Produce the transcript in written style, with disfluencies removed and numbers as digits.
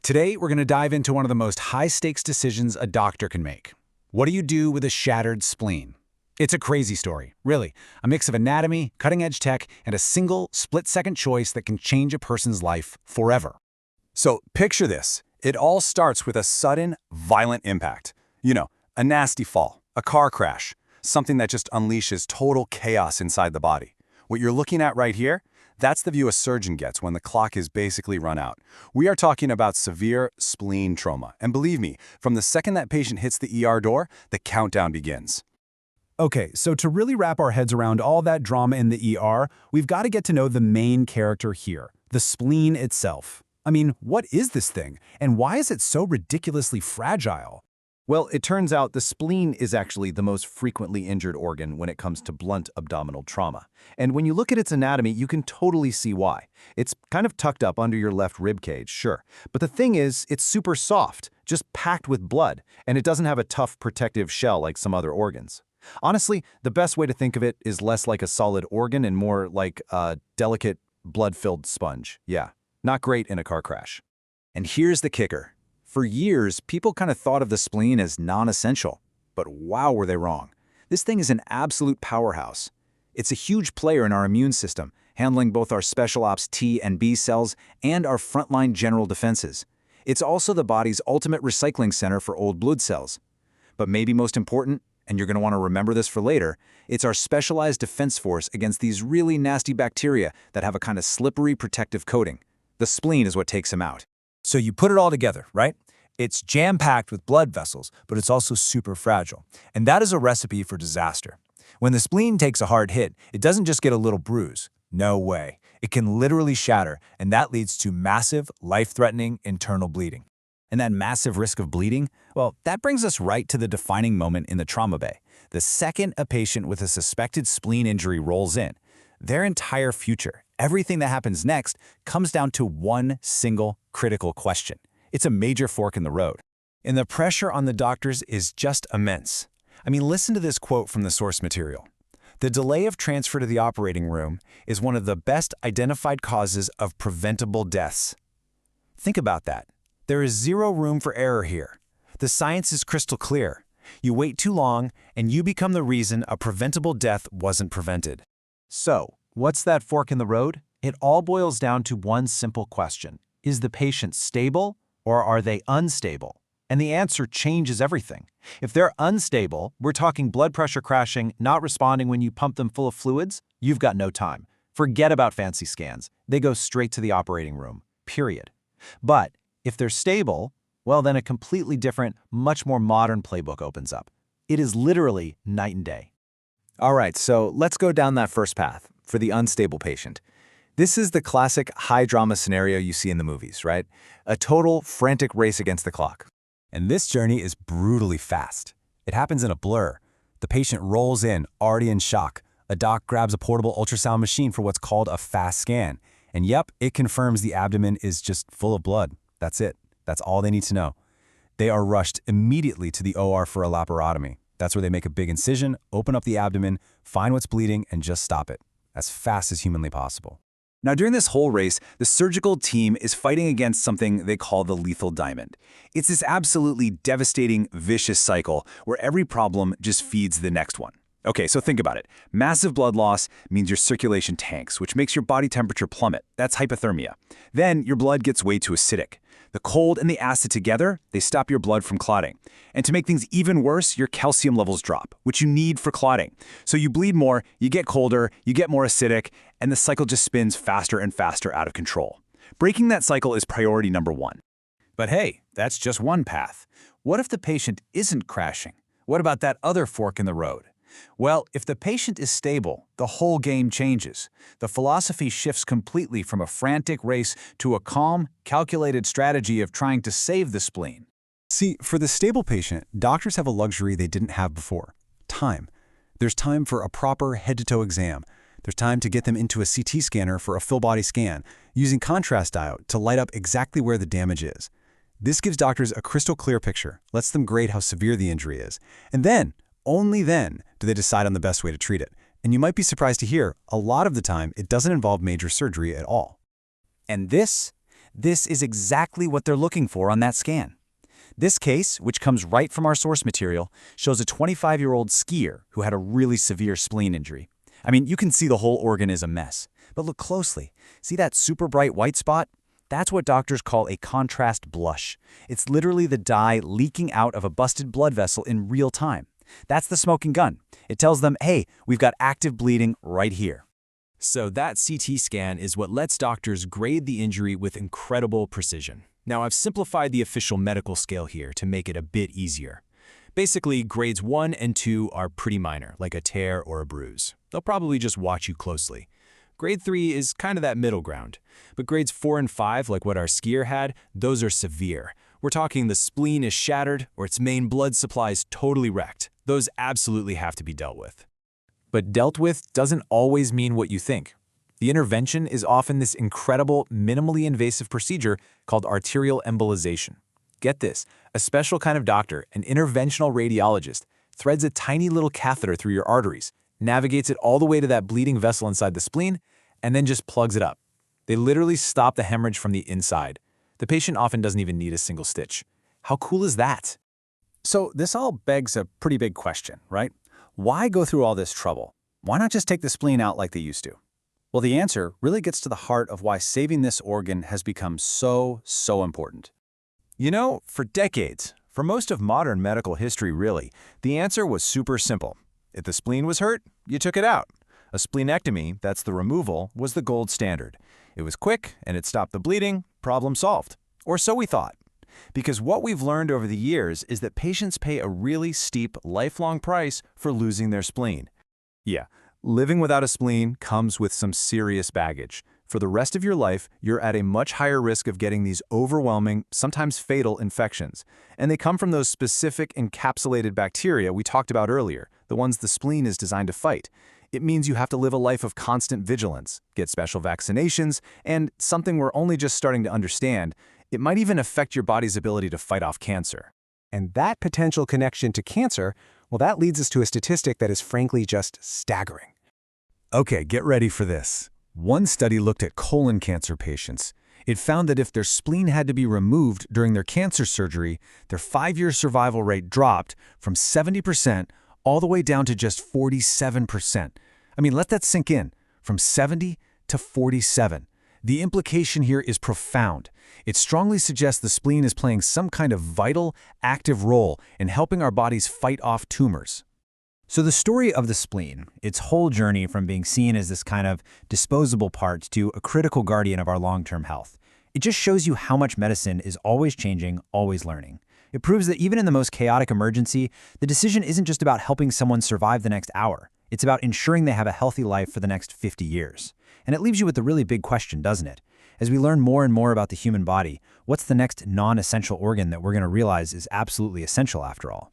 Today, we're going to dive into one of the most high-stakes decisions a doctor can make. What do you do with a shattered spleen? It's a crazy story, really. A mix of anatomy, cutting-edge tech, and a single, split-second choice that can change a person's life forever. So picture this. It all starts with a sudden, violent impact. A nasty fall, a car crash, something that just unleashes total chaos inside the body. What you're looking at right here, that's the view a surgeon gets when the clock is basically run out. We are talking about severe spleen trauma. And believe me, from the second that patient hits the ER door, the countdown begins. Okay, so to really wrap our heads around all that drama in the ER, we've got to get to know the main character here, the spleen itself. I mean, what is this thing, and why is it so ridiculously fragile? Well, it turns out the spleen is actually the most frequently injured organ when it comes to blunt abdominal trauma. And when you look at its anatomy, you can totally see why. It's kind of tucked up under your left rib cage, sure. But the thing is, it's super soft, just packed with blood, and it doesn't have a tough protective shell like some other organs. Honestly, the best way to think of it is less like a solid organ and more like a delicate, blood-filled sponge. Yeah, not great in a car crash. And here's the kicker. For years, people kind of thought of the spleen as non-essential. But wow, were they wrong. This thing is an absolute powerhouse. It's a huge player in our immune system, handling both our special ops T and B cells and our frontline general defenses. It's also the body's ultimate recycling center for old blood cells. But maybe most important, and you're going to want to remember this for later, it's our specialized defense force against these really nasty bacteria that have a kind of slippery protective coating. The spleen is what takes them out. So you put it all together, right? It's jam-packed with blood vessels, but it's also super fragile. And that is a recipe for disaster. When the spleen takes a hard hit, it doesn't just get a little bruise. No way. It can literally shatter, and that leads to massive, life-threatening internal bleeding. And that massive risk of bleeding? Well, that brings us right to the defining moment in the trauma bay. The second a patient with a suspected spleen injury rolls in, their entire future, everything that happens next, comes down to one single critical question. It's a major fork in the road. And the pressure on the doctors is just immense. I mean, listen to this quote from the source material. The delay of transfer to the operating room is one of the best identified causes of preventable deaths. Think about that. There is zero room for error here. The science is crystal clear. You wait too long, and you become the reason a preventable death wasn't prevented. So, what's that fork in the road? It all boils down to one simple question. Is the patient stable, or are they unstable? And the answer changes everything. If they're unstable, we're talking blood pressure crashing, not responding when you pump them full of fluids, you've got no time. Forget about fancy scans. They go straight to the operating room, period. But if they're stable, well, then a completely different, much more modern playbook opens up. It is literally night and day. All right, so let's go down that first path for the unstable patient. This is the classic high-drama scenario you see in the movies, right? A total, frantic race against the clock. And this journey is brutally fast. It happens in a blur. The patient rolls in, already in shock. A doc grabs a portable ultrasound machine for what's called a fast scan. And yep, it confirms the abdomen is just full of blood. That's it. That's all they need to know. They are rushed immediately to the OR for a laparotomy. That's where they make a big incision, open up the abdomen, find what's bleeding, and just stop it, as fast as humanly possible. Now, during this whole race, the surgical team is fighting against something they call the lethal diamond. It's this absolutely devastating, vicious cycle where every problem just feeds the next one. Okay, so think about it. Massive blood loss means your circulation tanks, which makes your body temperature plummet. That's hypothermia. Then your blood gets way too acidic. The cold and the acid together, they stop your blood from clotting. And to make things even worse, your calcium levels drop, which you need for clotting. So you bleed more, you get colder, you get more acidic, and the cycle just spins faster and faster out of control. Breaking that cycle is priority number one. But hey, that's just one path. What if the patient isn't crashing? What about that other fork in the road? Well, if the patient is stable, the whole game changes. The philosophy shifts completely from a frantic race to a calm, calculated strategy of trying to save the spleen. See, for the stable patient, doctors have a luxury they didn't have before: time. There's time for a proper head-to-toe exam. There's time to get them into a CT scanner for a full-body scan, using contrast diode to light up exactly where the damage is. This gives doctors a crystal clear picture, lets them grade how severe the injury is, and then, only then, do they decide on the best way to treat it. And you might be surprised to hear, a lot of the time, it doesn't involve major surgery at all. And this This is exactly what they're looking for on that scan. This case, which comes right from our source material, shows a 25-year-old skier who had a really severe spleen injury. I mean, you can see the whole organ is a mess. But look closely. See that super bright white spot? That's what doctors call a contrast blush. It's literally the dye leaking out of a busted blood vessel in real time. That's the smoking gun. It tells them, hey, we've got active bleeding right here. So that CT scan is what lets doctors grade the injury with incredible precision. Now, I've simplified the official medical scale here to make it a bit easier. Basically, grades 1 and 2 are pretty minor, like a tear or a bruise. They'll probably just watch you closely. Grade 3 is kind of that middle ground. But grades 4 and 5, like what our skier had, those are severe. We're talking the spleen is shattered or its main blood supply is totally wrecked. Those absolutely have to be dealt with. But dealt with doesn't always mean what you think. The intervention is often this incredible, minimally invasive procedure called arterial embolization. Get this, a special kind of doctor, an interventional radiologist, threads a tiny little catheter through your arteries, navigates it all the way to that bleeding vessel inside the spleen, and then just plugs it up. They literally stop the hemorrhage from the inside. The patient often doesn't even need a single stitch. How cool is that? So this all begs a pretty big question, right? Why go through all this trouble? Why not just take the spleen out like they used to? Well, the answer really gets to the heart of why saving this organ has become so important. You know, for decades, for most of modern medical history really, the answer was super simple. If the spleen was hurt, you took it out. A splenectomy, that's the removal, was the gold standard. It was quick and it stopped the bleeding, problem solved. Or so we thought. Because what we've learned over the years is that patients pay a really steep, lifelong price for losing their spleen. Yeah, living without a spleen comes with some serious baggage. For the rest of your life, you're at a much higher risk of getting these overwhelming, sometimes fatal infections. And they come from those specific encapsulated bacteria we talked about earlier, the ones the spleen is designed to fight. It means you have to live a life of constant vigilance, get special vaccinations, and something we're only just starting to understand, it might even affect your body's ability to fight off cancer. And that potential connection to cancer, well, that leads us to a statistic that is frankly just staggering. Okay, get ready for this. One study looked at colon cancer patients. It found that if their spleen had to be removed during their cancer surgery, their 5-year survival rate dropped from 70% all the way down to just 47%. I mean, let that sink in, from 70 to 47. The implication here is profound. It strongly suggests the spleen is playing some kind of vital, active role in helping our bodies fight off tumors. So the story of the spleen, its whole journey from being seen as this kind of disposable part to a critical guardian of our long-term health, it just shows you how much medicine is always changing, always learning. It proves that even in the most chaotic emergency, the decision isn't just about helping someone survive the next hour. It's about ensuring they have a healthy life for the next 50 years. And it leaves you with a really big question, doesn't it? As we learn more and more about the human body, what's the next non-essential organ that we're going to realize is absolutely essential after all?